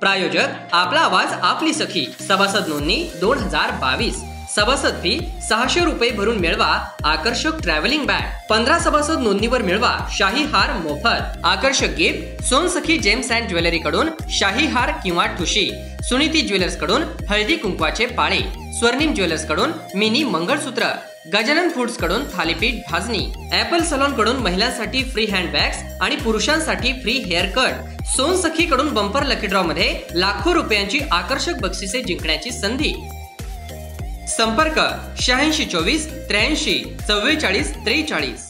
प्रायोजक आपला आवाज आपली सखी। सभासद नोंदणी 2022। सभासद फी 600 रुपये भरून मिळवा आकर्षक ट्रॅव्हलिंग बॅग। 15 सभासद नोंदणीवर मिळवा शाही हार मोफत। आकर्षक गिफ्ट सोनसखी जेम्स अँड ज्वेलरी कडून शाही हार किंवा ठुशी, सुनीती ज्वेलर्स कडून हळदी कुंकवाचे पाळे, स्वर्णिम ज्वेलर्स कडून मिनी मंगळसूत्र, गजानन फूड्स कडून थालीपीठ भाजणी, ॲपल सलॉन कडून महिलांसाठी फ्री हँड बॅग्स आणि पुरुषांसाठी फ्री हेअर कट। सोनसखी कडून बंपर लकी ड्रॉ मध्ये लाखो रुपयांची आकर्षक बक्षिसे जिंकण्याची संधी। संपर्क 8624 83 44 43।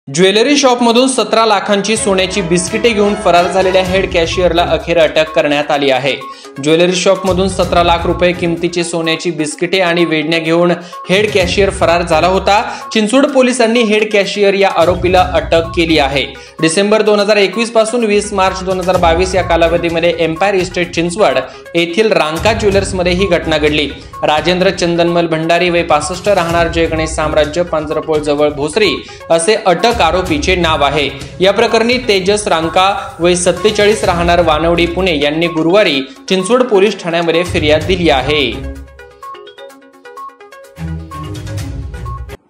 ज्वेलरी शॉपमधून 17 लाखांची सोन्याची बिस्किटे घेऊन फरार झालेल्या हेड कॅशियरला अखेर अटक करण्यात आली आहे। ज्वेलरी शॉपमधून 17 लाख रुपये किमतीची सोन्याची बिस्किटे आणि वेडण्या घेऊन हेड कॅशियर फरार झाला होता। चिंचवड पोलिसांनी हेड कॅशियर या आरोपीला अटक केली आहे। डिसेंबर 2021 पासून 20 मार्च 2022 या कालावधीमध्ये एम्पायर इस्टेट चिंचवड येथील रांका ज्वेलर्स मध्ये ही घटना घडली। राजेंद्र चंदनमल भंडारी वय 65 राहणार जय गणेश साम्राज्य पांजरपोळ जवळ भोसरी असे अटक आरोपीचे नाव आहे। या प्रकरणी तेजस रांका वय 47 राहणार वानवडी पुणे यांनी गुरुवारी चिंचवड पोलीस ठाण्यामध्ये फिर्याद दिली आहे।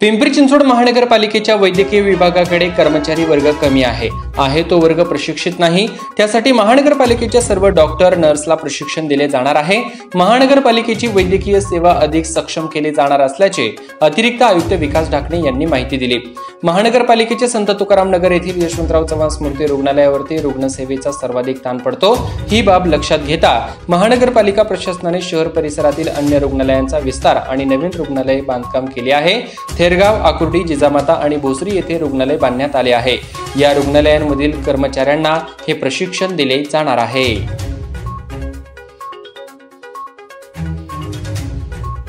पिंपरी चिंचवड महानगरपालिकेच्या वैद्यकीय विभागाकडे कर्मचारी वर्ग कमी आहे तो वर्ग प्रशिक्षित नाही। त्यासाठी महानगरपालिकेच्या सर्व डॉक्टर नर्सला प्रशिक्षण दिले जाणार आहे। महानगरपालिकेची वैद्यकीय सेवा अधिक सक्षम केली जाणार असल्याचे अतिरिक्त आयुक्त विकास ढाकणे यांनी माहिती दिली। महानगरपालिकेचे संत तुकाराम नगर येथील यशवंतराव चव्हाण स्मृती रुग्णालयावरती रुग्णसेवेचा सर्वाधिक ताण पडतो। ही बाब लक्षात घेता महानगरपालिका प्रशासनाने शहर परिसरातील अन्य रुग्णालयांचा विस्तार आणि नवीन रुग्णालय बांधकाम केले आहे। थेरगाव, आकुर्डी, जिजामाता आणि भोसरी येथे रुग्णालय बांधण्यात आले आहे। या रुग्णालयांमधील कर्मचाऱ्यांना हे प्रशिक्षण दिले जाणार आहे।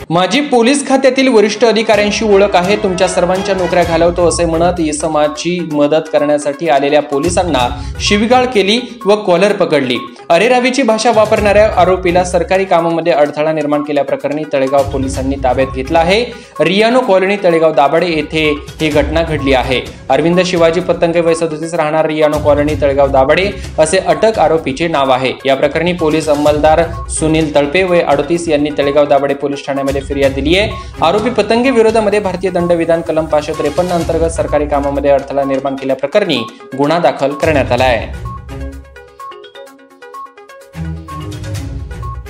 माझी पोलीस खात्यातील वरिष्ठ अधिकाऱ्यांशी ओळख आहे, तुमच्या सर्वांच्या नोकऱ्या घालवतो असे म्हणत इसमाची मदत करण्यासाठी आलेल्या पोलिसांना शिवीगाळ केली व कॉलर पकडली। अरेरावीची भाषा वापरणाऱ्या आरोपीला सरकारी कामामध्ये अडथळा निर्माण केल्याप्रकरणी तळेगाव पोलिसांनी ताब्यात घेतला आहे। रियानो कॉलनी तळेगाव दाभाडे येथे ही घटना घडली आहे। अरविंद शिवाजी पतंगे वय 37 राहणार रियानो कॉलनी तळेगाव दाभाडे असे अटक आरोपीचे नाव आहे। या प्रकरणी पोलीस अंमलदार सुनील तळपे वय 38 यांनी तळेगाव दाभाडे पोलीस ठाण्यामध्ये फिर्याद दिली आहे। आरोपी पतंगे विरोधामध्ये भारतीय दंडविधान कलम 553 अंतर्गत सरकारी कामामध्ये अडथळा निर्माण केल्याप्रकरणी गुन्हा दाखल करण्यात आला आहे।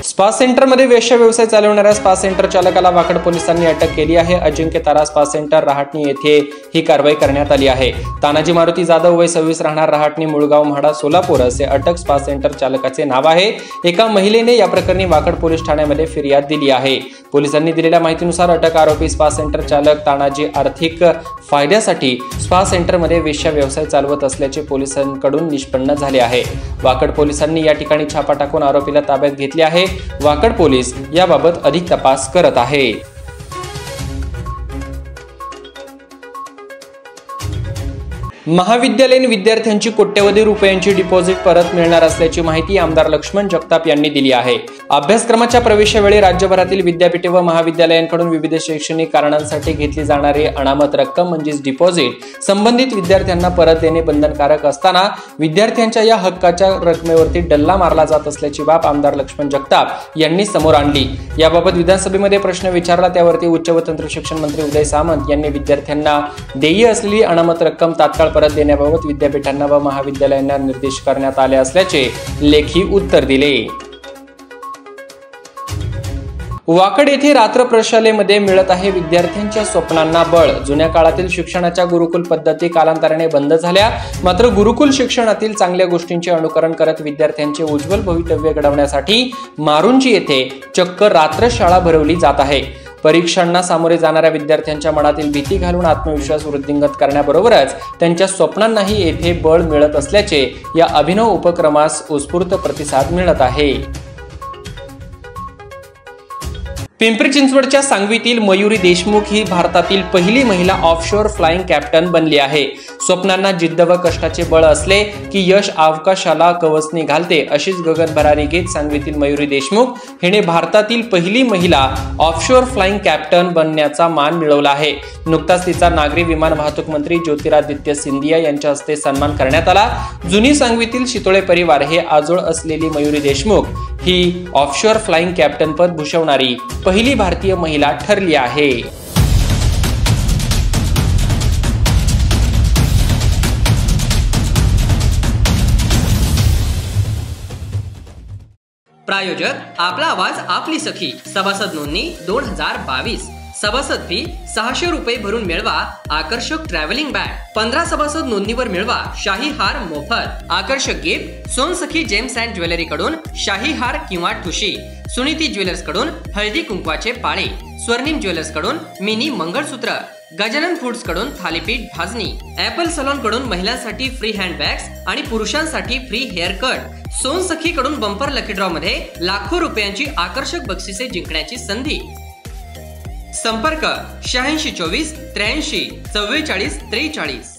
स्पा सेंटर मध्ये वेश्या व्यवसाय चालवणाऱ्या स्पा सेंटर चालकाला वाकड पोलिसांनी अटक केली आहे। अजिंक्य तारा स्पा सेंटर रहाटणी येथे ही कारवाई करण्यात आली आहे। तानाजी मारुती जाधव वय 26 राहणार रहाटणी मुळगाव म्हाडा सोलापूर असे अटक स्पा सेंटर चालकाचे नाव आहे। एका महिलेने या प्रकरणी वाकड पोलीस ठाण्यामध्ये फिर्याद दिली आहे। पोलिसांनी दिलेल्या माहितीनुसार अटक आरोपी स्पा सेंटर चालक तानाजी आर्थिक फायद्यासाठी स्पा सेंटर मध्ये वेश्या व्यवसाय चालवत असल्याचे पोलिसांकडून निष्पन्न झाले आहे। वाकड पोलिसांनी या ठिकाणी छापा टाकून आरोपीला ताब्यात घेतले आहे। वाकड पोलीस याबाबत अधिक तपास करत आहे। महाविद्यालयीन विद्यार्थ्यांची कोट्यवधी रुपयांची डिपॉझिट परत मिळणार असल्याची माहिती आमदार लक्ष्मण जगताप यांनी दिली आहे। अभ्यासक्रमाच्या प्रवेशावेळी राज्यभरातील विद्यापीठे व महाविद्यालयांकडून विविध शैक्षणिक कारणांसाठी घेतली जाणारी अनामत रक्कम म्हणजेच डिपॉझिट संबंधित विद्यार्थ्यांना परत देणे बंधनकारक असताना विद्यार्थ्यांच्या या हक्काच्या रकमेवरती डल्ला मारला जात असल्याची बाब आमदार लक्ष्मण जगताप यांनी समोर आणली। याबाबत विधानसभेमध्ये प्रश्न विचारला त्यावरती उच्च व तंत्र शिक्षण मंत्री उदय सामंत यांनी विद्यार्थ्यांना देय असलेली अनामत रक्कम तात्काळ परत देण्याबाबत विद्यापीठांना व महाविद्यालयांना निर्देश करण्यात आले असल्याचे लेखी उत्तर दिले। वाकड येथे रात्र प्रशालेमध्ये मिळत आहे विद्यार्थ्यांच्या स्वप्नांना बळ। जुन्या काळातील शिक्षणाच्या गुरुकुल पद्धती कालांतराने बंद झाल्या, मात्र गुरुकुल शिक्षणातील चांगल्या गोष्टींचे अनुकरण करत विद्यार्थ्यांचे उज्ज्वल भवितव्य घडवण्यासाठी मारुंजी येथे चक्क रात्र शाळा भरवली जात आहे। परीक्षांना सामोरे जाणाऱ्या विद्यार्थ्यांच्या मनातील भीती घालून आत्मविश्वास वृद्धिंगत करण्याबरोबरच त्यांच्या स्वप्नांनाही येथे बळ मिळत असल्याचे या अभिनव उपक्रमास उत्स्फूर्त प्रतिसाद मिळत आहे। पिंपरी चिंचवडच्या सांगवीतील मयुरी देशमुख ही भारतातील पहिली महिला ऑफशोर फ्लाइंग कॅप्टन बनली आहे. स्वप्नांना जिद्द व कष्टाचे बळ असले की यश अवकाशाला कवचणी घालते, अशीच गगनभरारी गीत सांगवीतील मयुरी देशमुख हिने भारतातील पहिली महिला ऑफशोर फ्लाइंग कॅप्टन बनण्याचा मान मिळवला आहे. नुकताच तिचा नागरी विमान वाहतूक मंत्री ज्योतिरादित्य सिंधिया यांच्या हस्ते सन्मान करण्यात आला. जुनी सांगवीतील शितोळे परिवार हे आजोळ असलेली मयुरी देशमुख ही ऑफशोर फ्लाइंग कॅप्टन पद भूषवणारी पहिली भारतीय महिला ठरली आहे. प्रायोजक आपला आवाज आपली सखी. सभासद नोंदणी 2022. सभासद फी 600 रुपये भरून मिळवा आकर्षक ट्रॅव्हलिंग बॅग. 15 सभासद नोंदणीवर मिळवा शाही हार मोफत. आकर्षक गिफ्ट सोनसखी जेम्स अँड ज्वेलरी कडून शाही हार किंवा ठुशी, सुनीती ज्वेलर्स कडून हळदी कुंकवाचे पाळे, स्वर्णिम ज्वेलर्स कडून मिनी मंगळसूत्र, गजानन फूड्स कडून थालीपीठ भाजणी, ॲपल सलॉन कडून महिलांसाठी फ्री हँडबॅग्स आणि पुरुषांसाठी फ्री हेअर कट. सोनसखी कडून बंपर लकी ड्रॉ मध्ये लाखो रुपयांची आकर्षक बक्षिसे जिंकण्याची संधी. संपर्क 8624 83 44 43.